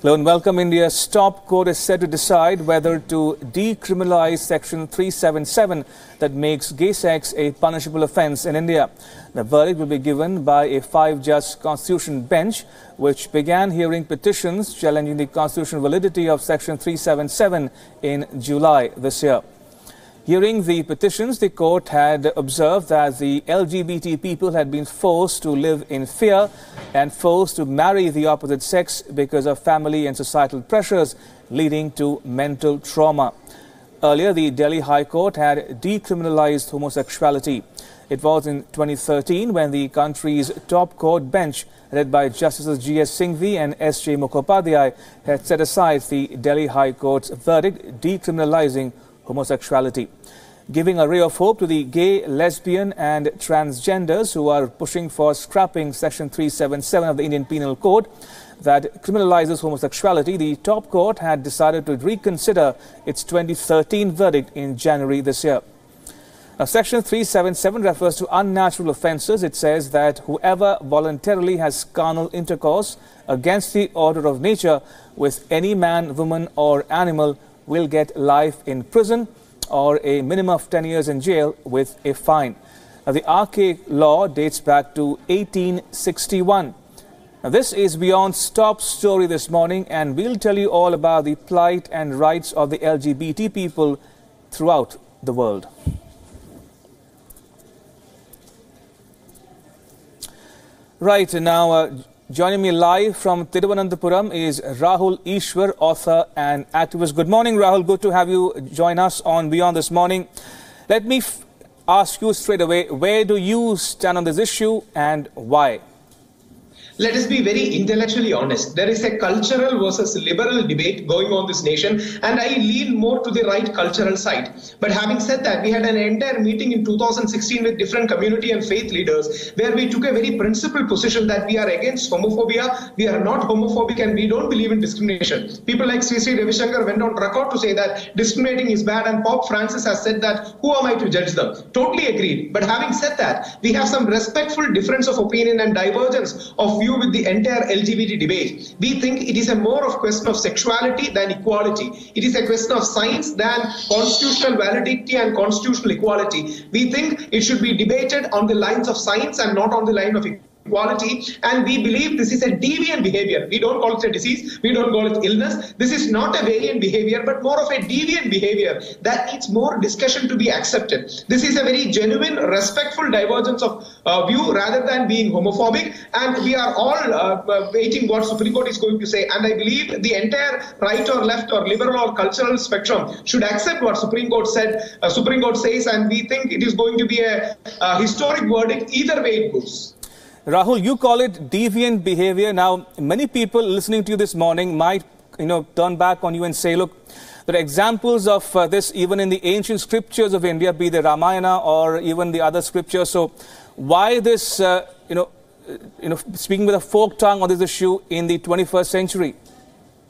Hello and welcome. India's top court is set to decide whether to decriminalize Section 377 that makes gay sex a punishable offence in India. The verdict will be given by a 5-judge constitution bench, which began hearing petitions challenging the constitutional validity of Section 377 in July this year. Hearing the petitions, the court had observed that the LGBT people had been forced to live in fear and forced to marry the opposite sex because of family and societal pressures, leading to mental trauma. Earlier, the Delhi High Court had decriminalized homosexuality. It was in 2013 when the country's top court bench, led by Justices G.S. Singhvi and S.J. Mukhopadhyay, had set aside the Delhi High Court's verdict decriminalizing homosexuality, giving a ray of hope to the gay, lesbian and transgenders who are pushing for scrapping Section 377 of the Indian Penal Code that criminalizes homosexuality. The top court had decided to reconsider its 2013 verdict in January this year. Now, Section 377 refers to unnatural offences. It says that whoever voluntarily has carnal intercourse against the order of nature with any man, woman or animal will get life in prison or a minimum of 10 years in jail with a fine. Now, the archaic law dates back to 1861. Now, this is Wion's top story this morning, and we'll tell you all about the plight and rights of the LGBT people throughout the world. Right, now joining me live from Thiruvananthapuram is Rahul Ishwar, author and activist. Good morning, Rahul. Good to have you join us on Wion this morning. Let me ask you straight away, where do you stand on this issue and why? Let us be very intellectually honest. There is a cultural versus liberal debate going on in this nation, and I lean more to the right cultural side. But having said that, we had an entire meeting in 2016 with different community and faith leaders where we took a very principled position that we are against homophobia, we are not homophobic, and we don't believe in discrimination. People like Sri Ravi Shankar went on record to say that discriminating is bad, and Pope Francis has said that who am I to judge them? Totally agreed. But having said that, we have some respectful difference of opinion and divergence of view with the entire LGBT debate. We think it is a more of question of sexuality than equality. It is a question of science than constitutional validity and constitutional equality. We think it should be debated on the lines of science and not on the line of equality, and we believe this is a deviant behavior. We don't call it a disease, we don't call it illness. This is not a variant behavior, but more of a deviant behavior that needs more discussion to be accepted. This is a very genuine, respectful divergence of view rather than being homophobic, and we are all waiting what Supreme Court is going to say, and I believe the entire right or left or liberal or cultural spectrum should accept what Supreme Court says, and we think it is going to be a historic verdict either way it goes. Rahul, you call it deviant behavior. Now, many people listening to you this morning might, turn back on you and say, look, there are examples of this even in the ancient scriptures of India, be the Ramayana or even the other scriptures. So why this, speaking with a folk tongue on this issue in the 21st century?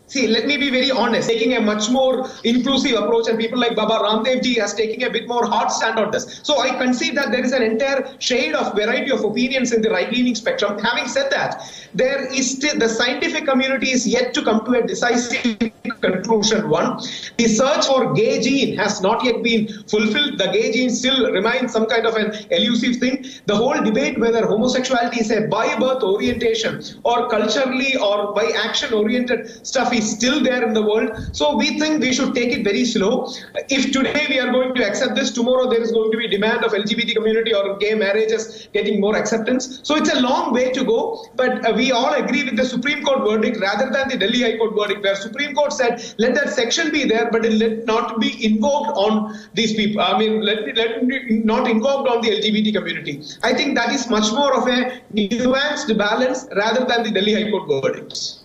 See, let me be very honest, taking a much more inclusive approach, and people like Baba Ramdev ji has taken a bit more hard stand on this. So I concede that there is an entire shade of variety of opinions in the right-leaning spectrum. Having said that, there is still, the scientific community is yet to come to a decisive conclusion. One, the search for gay gene has not yet been fulfilled. The gay gene still remains some kind of an elusive thing. The whole debate whether homosexuality is a by birth orientation or culturally or by action oriented stuff is still there in the world. So we think we should take it very slow. If today we are going to accept this, tomorrow there is going to be demand of LGBT community or gay marriages getting more acceptance. So it's a long way to go, but we all agree with the Supreme Court verdict rather than the Delhi High Court verdict, where Supreme Court said let that section be there, but let not be invoked on these people. I mean, let it not invoked on the LGBT community. I think that is much more of a nuanced balance rather than the Delhi High Court verdicts.